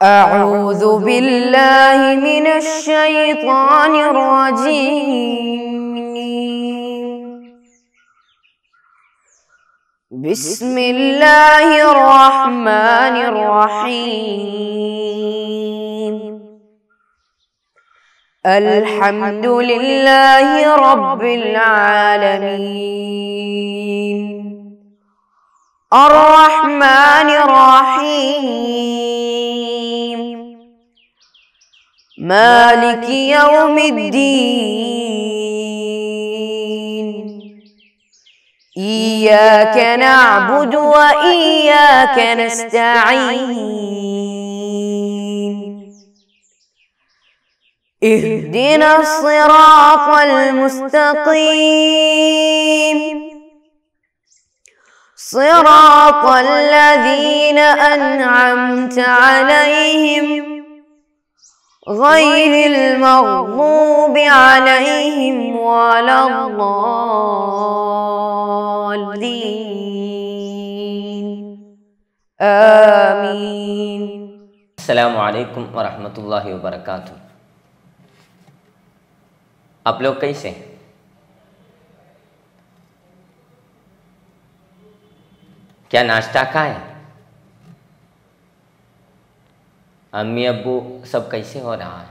अऊज़ु बिल्लाहि मिनश शैतानिर रजीम। बिस्मिल्लाहिर रहमानिर रहीम। अल्हम्दुलिल्लाहि रब्बिल आलमीन। अर्रहमानिर रहीम। मालिकि यौमिद्दीन। इय्याक नअबुदु व इय्याक नस्तईन। इहदिनस सिरातल मुस्तकीम। सिरातल लज़ीना अन्अमत अलैहिम गैरिल मग़ज़ूबि अलैहिम वलद्दाल्लीन। आमीन। अस्सलामु अलैकुम वरहमतुल्लाहि वबरकातुहू। आप लोग कैसे हैं? क्या नाश्ता खाए? अम्मी अब्बू सब कैसे हो रहा है?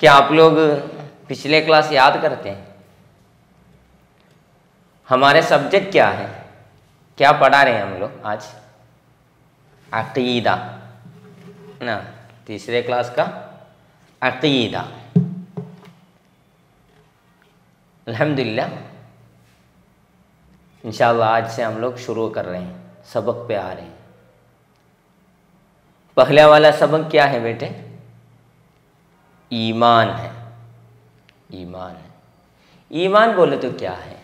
क्या आप लोग पिछले क्लास याद करते हैं? हमारे सब्जेक्ट क्या है? क्या पढ़ा रहे हैं हम लोग आज? अक़ीदा ना, तीसरे क्लास का अक़ीदा। अल्हम्दुलिल्लाह, इंशाअल्लाह आज से हम लोग शुरू कर रहे हैं, सबक पे आ रहे हैं। पहला वाला सबक क्या है बेटे? ईमान है। ईमान है। ईमान बोले तो क्या है?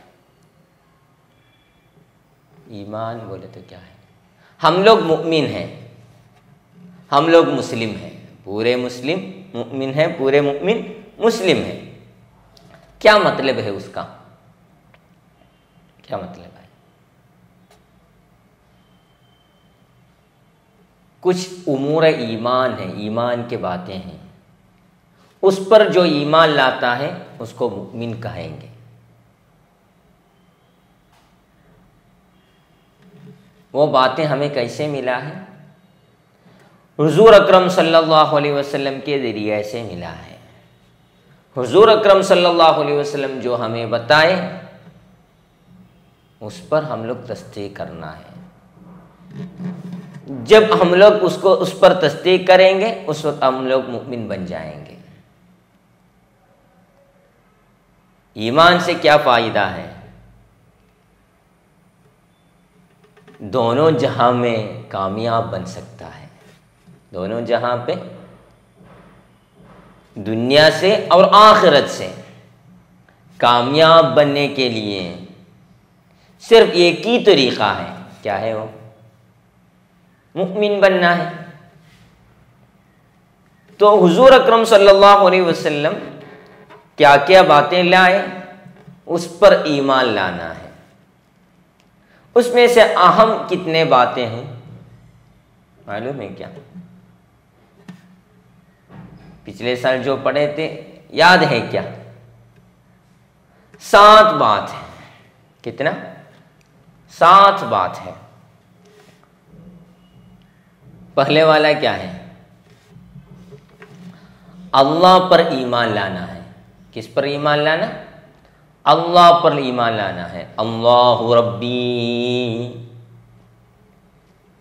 ईमान बोले तो क्या है? हम लोग मुमिन हैं, हम लोग मुस्लिम हैं, पूरे मुस्लिम मुमिन हैं, पूरे मुमिन मुस्लिम हैं। क्या मतलब है उसका? क्या मतलब है? कुछ उमूर ईमान है, ईमान के बातें हैं, उस पर जो ईमान लाता है उसको मुमिन कहेंगे। वो बातें हमें कैसे मिला है? हुजूर अकरम सल्लल्लाहु अलैहि वसल्लम के ज़रिए से मिला है। हुजूर अकरम सल्लल्लाहु अलैहि वसल्लम जो हमें बताए उस पर हम लोग तस्दीक करना है। जब हम लोग उस पर तस्दीक करेंगे उस वक्त हम लोग मुमिन बन जाएंगे। ईमान से क्या फ़ायदा है? दोनों जहां में कामयाब बन सकता है। दोनों जहां पे, दुनिया से और आखिरत से कामयाब बनने के लिए सिर्फ एक ही तरीक़ा है। क्या है वो? मुमिन बनना है। तो हुजूर अकरम सल्लल्लाहु अलैहि वसल्लम क्या क्या बातें लाए, उस पर ईमान लाना है। उसमें से अहम कितने बातें हैं मालूम है क्या? पिछले साल जो पढ़े थे याद है क्या? 7 बात है। कितना? 7 बात है। पहले वाला क्या है? अल्लाह पर ईमान लाना है। किस पर ईमान लाना? अल्लाह पर ईमान लाना है। अल्लाहु रब्बी।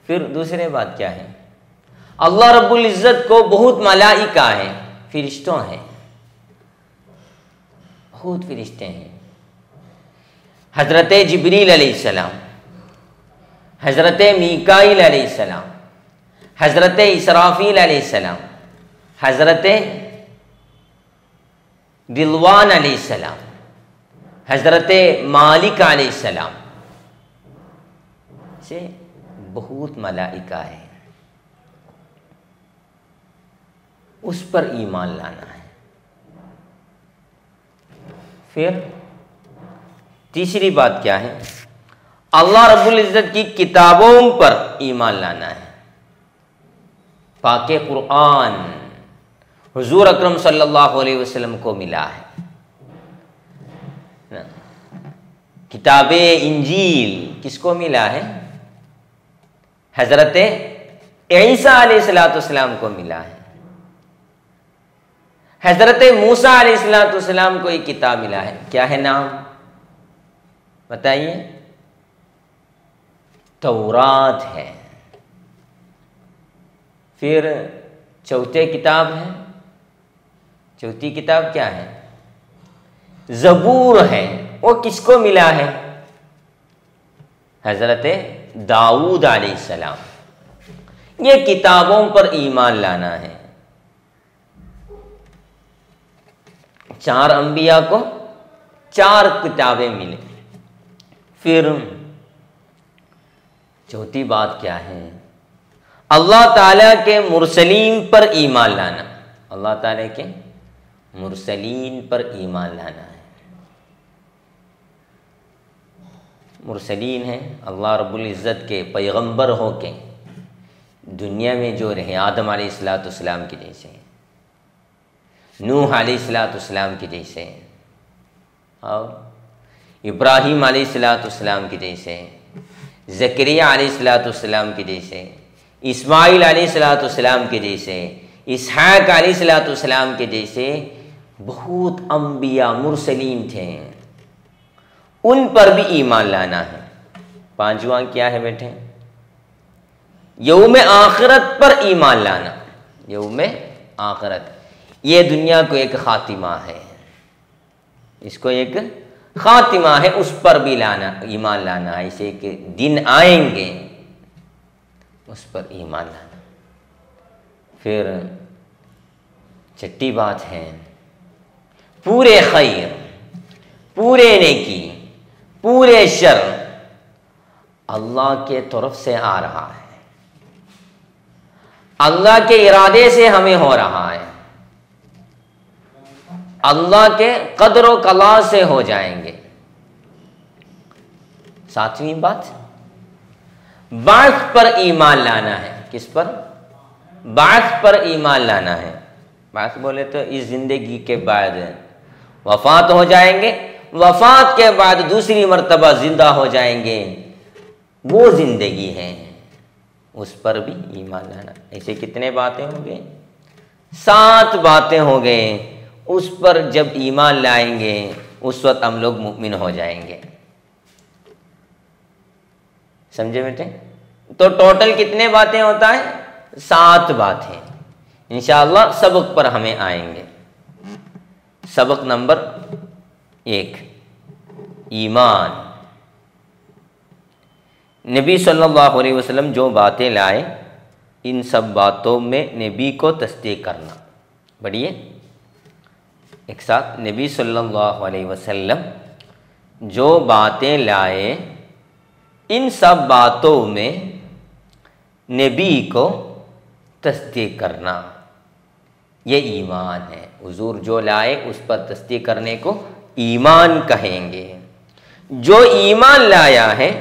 फिर दूसरे बात क्या है? अल्लाह रब्बुल इज़्ज़त को बहुत मलाइका है, फिरिश्तों हैं, बहुत फिरिश्ते हैं। हज़रत जिब्रील अलैहिस्सलाम, हज़रत मीकाईल अलैहिस्सलाम, हज़रत इसराफील अलैहिस्सलाम, हज़रत रिज़वान अलैहिस्सलाम, हज़रत मालिक अलैहिस्सलाम से बहुत मलाइका है। उस पर ईमान लाना है। फिर तीसरी बात क्या है? अल्लाह रब्बुल इज़्ज़त की किताबों पर ईमान लाना है। पाके कुरान हुजूर अकरम सल्लल्लाहु अलैहि वसल्लम को मिला है। किताबे इंजील किसको मिला है? हजरत ईसा अलैहिस्सलाम को मिला है। हजरत मूसा अलैहिस्सलाम को एक किताब मिला है। क्या है नाम बताइए? तौरात है। फिर चौथी किताब है। चौथी किताब क्या है? ज़बूर है। वो किसको मिला है? हजरत दाऊद अलैहिस्सलाम। ये किताबों पर ईमान लाना है। 4 अंबिया को 4 किताबें मिले। फिर चौथी बात क्या है? अल्लाह ताला के मुरसलीन पर ईमान लाना। अल्लाह ताला के मुरसलीन पर ईमान लाना है। मुरसलीन है अल्लाह रब्बुल इज़्ज़त के पैगंबर हो के दुनिया में जो रहे, आदम अलैहिस्सलाम के जैसे, नूह अलैहिस्सलाम के जैसे, और इब्राहीम अलैहिस्सलाम के जैसे, ज़करिया अलैहिस्सलाम के जैसे, इस्माइल अलैहिस्सलाम के जैसे, इसहाक अलैहिस्सलाम के जैसे बहुत अंबिया मुरसलीन थे। उन पर भी ईमान लाना है। 5वां क्या है बेटे? यौम आखिरत पर ईमान लाना। यौम आखिरत, ये दुनिया को एक खातिमा है, इसको एक खातिमा है, उस पर भी लाना, ईमान लाना। ऐसे कि दिन आएंगे, उस पर ईमान लाना। फिर छठी बात है, पूरे खैर, पूरे नेकी, पूरे शर अल्लाह के तरफ से आ रहा है। अल्लाह के इरादे से हमें हो रहा है। अल्लाह के कदर व कला से हो जाएंगे। 7वीं बात, बास पर ईमान लाना है। किस पर? बास पर ईमान लाना है। बास बोले तो इस जिंदगी के बाद वफात हो जाएंगे, वफात के बाद दूसरी मर्तबा जिंदा हो जाएंगे, वो जिंदगी है, उस पर भी ईमान लाना। ऐसे कितने बातें हो गए? 7 बातें हो गए। उस पर जब ईमान लाएंगे उस वक्त हम लोग मुमिन हो जाएंगे। समझे बेटे? तो टोटल कितने बातें होता है? 7 बातें। इंशाअल्लाह सबक पर हमें आएंगे। सबक नंबर 1, ईमान। नबी सल्लल्लाहु अलैहि वसल्लम जो बातें लाए, इन सब बातों में नबी को तस्दीक करना। बढ़िए एक साथ, नबी सल्लल्लाहु अलैहि वसल्लम जो बातें लाए, इन सब बातों में नबी को तस्दीक करना, ये ईमान है। हुजूर जो लाए उस पर तस्दीक करने को ईमान कहेंगे। जो ईमान लाया है,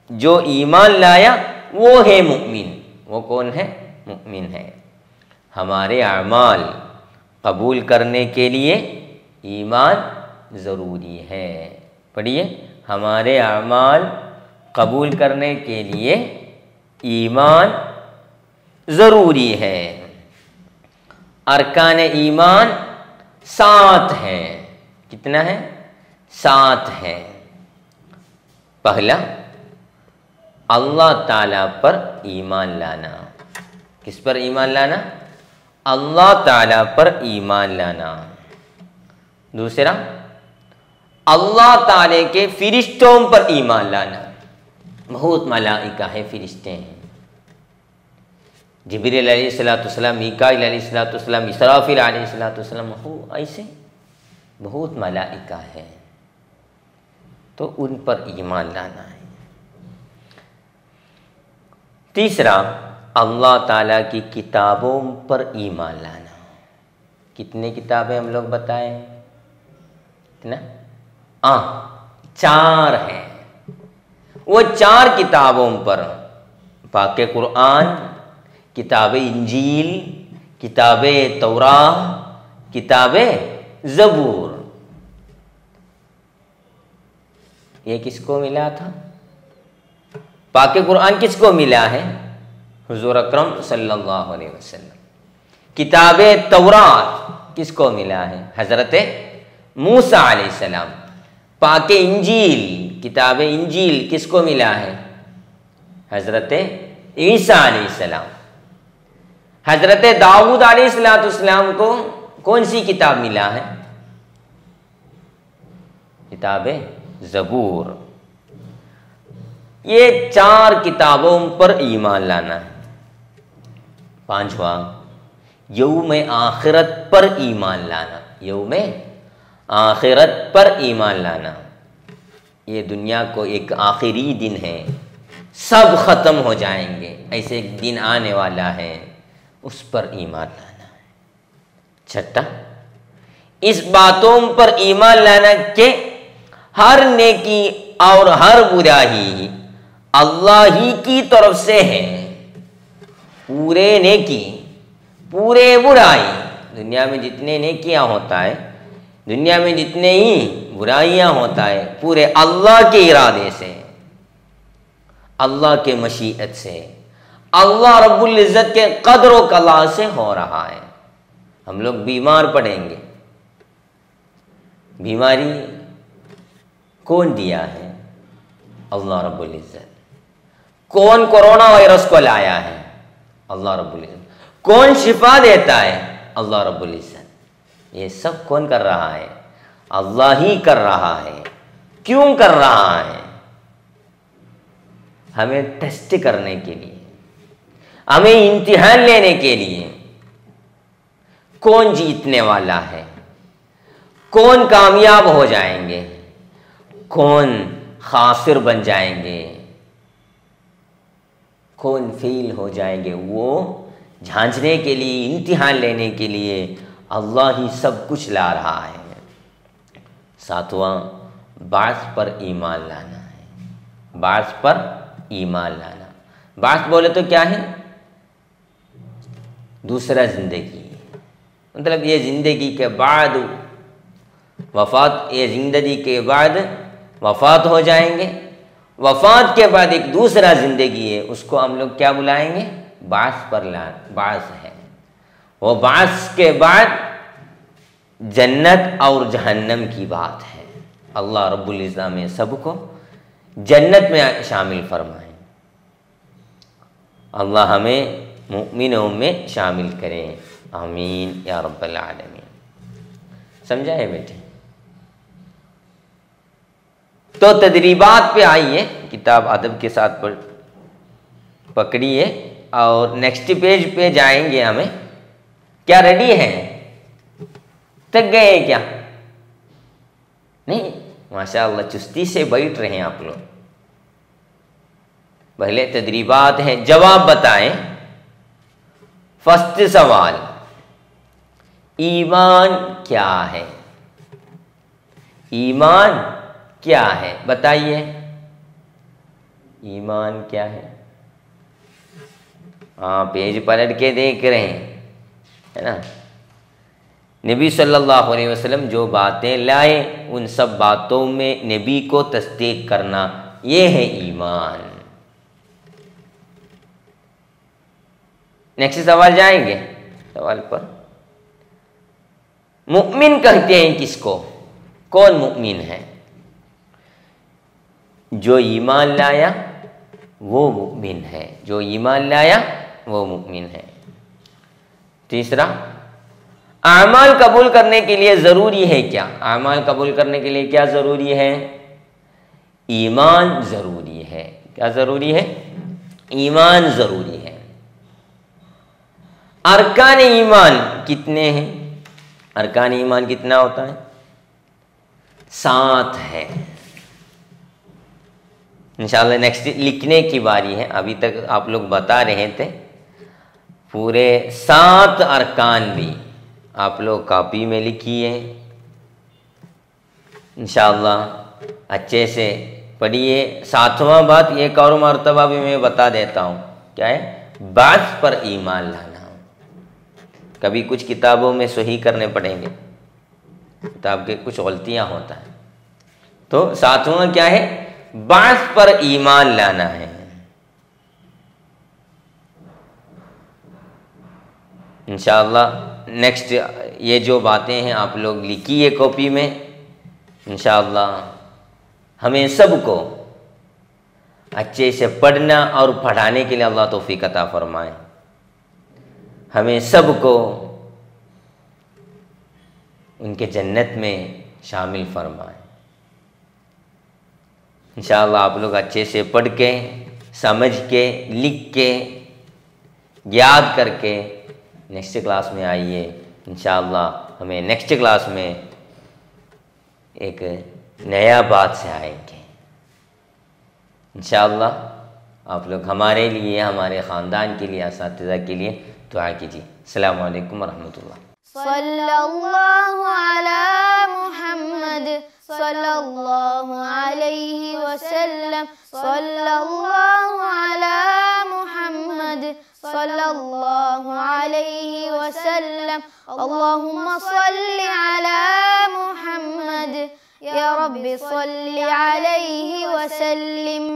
जो ईमान लाया वो है मुमिन। वो कौन है? मुमिन है। हमारे अमाल कबूल करने के लिए ईमान ज़रूरी है। पढ़िए, हमारे अमाल कबूल करने के लिए ईमान ज़रूरी है। अरकान ईमान 7 हैं। कितना है? 7 है। पहला, अल्लाह ताला पर ईमान लाना। किस पर ईमान लाना? अल्लाह ताला पर ईमान लाना। दूसरा, अल्लाह ताला के फरिश्तों पर ईमान लाना। बहुत मलाइका है, फरिश्ते हैं। जिब्रील अलैहिस्सलाम, मीकाईल अलैहिस्सलाम, इसराफिल अलैहिस्सलाम, हो ऐसे बहुत मलाइका है, तो उन पर ईमान लाना है। तीसरा, अल्लाह ताला की किताबों पर ईमान लाना। कितने किताबें हम लोग बताएं? कितना? 4 हैं। वो 4 किताबों पर, पाक कुरान, किताब इंजील, किताब तौराह, किताब ज़बूर, ये किसको मिला था? पाक कुरान किसको मिला है? हुजूर अकरम सल्लल्लाहु अलैहि वसल्लम। किताब तौरात किसको मिला है? हज़रत मूसा अलैहिस्सलाम। पाक इंजील, किताब इंजील किसको मिला है? हज़रत ईसा अलैहिस्सलाम। हज़रत दाऊद अलैहिस्सलाम को कौन सी किताब मिला है? किताब ज़बूर। ये 4 किताबों पर ईमान लाना है। 5वां, यौम आखिरत पर ईमान लाना। यौम आखिरत पर ईमान लाना। ये दुनिया को एक आखिरी दिन है, सब ख़त्म हो जाएंगे, ऐसे एक दिन आने वाला है, उस पर ईमान लाना है। 6, इस बातों पर ईमान लाना कि हर नेकी और हर बुराई अल्लाह ही की तरफ से है। पूरे नेकी, पूरे बुराई, दुनिया में जितने नेकियां होता है, दुनिया में जितने ही बुराइयां होता है, पूरे अल्लाह के इरादे से, अल्लाह के मशीअत से, अल्लाह रब्बुल इज़्ज़त के क़द्र व कला से हो रहा है। हम लोग बीमार पड़ेंगे, बीमारी कौन दिया है? अल्लाह रब्बुल इज़्ज़त। कौन कोरोना वायरस को लाया है? अल्लाह रब्बुल इज़्ज़त। कौन शिफा देता है? अल्लाह रब्बुल इज़्ज़त। ये सब कौन कर रहा है? अल्लाह ही कर रहा है। क्यों कर रहा है? हमें टेस्ट करने के लिए, हमें इम्तिहान लेने के लिए। कौन जीतने वाला है? कौन कामयाब हो जाएंगे? कौन खासिर बन जाएंगे? कौन फेल हो जाएंगे? वो जांचने के लिए, इम्तिहान लेने के लिए अल्लाह ही सब कुछ ला रहा है। 7वां, बास पर ईमान लाना है। बास पर ईमान लाना। बास बोले तो क्या है? दूसरा जिंदगी, मतलब ये जिंदगी के बाद वफ़ात, ये जिंदगी के बाद वफ़ात हो जाएंगे, वफ़ात के बाद एक दूसरा ज़िंदगी है, उसको हम लोग क्या बुलाएंगे? बास पर बास है। वो बास के बाद जन्नत और जहन्नम की बात है। अल्लाह रब्बुल इज़्ज़त में सबको जन्नत में शामिल फरमाए। अल्लाह हमें मुमिनों में शामिल करें, आमीन या रब्बल आलमीन। समझा है बेटे? तो तदरीबात पे आइए, किताब अदब के साथ पकड़िए और नेक्स्ट पेज पे जाएंगे। हमें क्या रेडी है? थक गए क्या? नहीं, माशाअल्लाह चुस्ती से बैठ रहे हैं आप लोग। पहले तदरीबात हैं, जवाब बताएं। फर्स्ट सवाल, ईमान क्या है? ईमान क्या है? बताइए, ईमान क्या है? हाँ, पेज पलट के देख रहे हैं, है ना? नबी सल्लल्लाहु अलैहि वसल्लम जो बातें लाए, उन सब बातों में नबी को तस्दीक करना, ये है ईमान। नेक्स्ट सवाल जाएंगे। सवाल पर, मुमिन कहते हैं किसको? कौन मुमिन है? जो ईमान लाया वो मुमिन है। जो ईमान लाया वो मुमिन है। तीसरा, आमाल कबूल करने के लिए ज़रूरी है क्या? आमाल कबूल करने के लिए क्या ज़रूरी है? ईमान ज़रूरी है। क्या ज़रूरी है? ईमान ज़रूरी है। अरकान ईमान कितने हैं? अरकान ईमान कितना होता है? 7 है। इंशाअल्लाह नेक्स्ट लिखने की बारी है। अभी तक आप लोग बता रहे थे, पूरे 7 अरकान भी आप लोग कॉपी में लिखिए, इंशाअल्लाह अच्छे से पढ़िए। 7वां बात एक और मर्तबा भी मैं बता देता हूँ, क्या है? बात पर ईमान लाना। कभी कुछ किताबों में सही करने पड़ेंगे, किताब के कुछ गलतियाँ होता है। तो 7वां क्या है? बात पर ईमान लाना है। इंशाअल्लाह नेक्स्ट ये जो बातें हैं आप लोग लिखिए कॉपी में। इंशाअल्लाह हमें सबको अच्छे से पढ़ना और पढ़ाने के लिए अल्लाह तौफीक अता फरमाए। हमें सबको उनके जन्नत में शामिल फरमाए। इंशाअल्लाह आप लोग अच्छे से पढ़ के, समझ के, लिख के, याद करके नेक्स्ट क्लास में आइए। इंशाअल्लाह हमें नेक्स्ट क्लास में एक नया बात से आएंगे। इंशाअल्लाह आप लोग हमारे लिए, हमारे ख़ानदान के लिए, असातिज़ा के लिए दुआ कीजिए। अस्सलामु अलैकुम वरहमतुल्लाह। सल्लल्लाहु अला मुहम्मद सल्लल्लाहु अलैहि वसल्लम। सल्लल्लाहु अला मुहम्मद सल्लल्लाहु अलैहि वसल्लम। अल्लाहुम्मा सल्लि अला मुहम्मद या रब्बी सल्लि अलैहि वसल्लिम।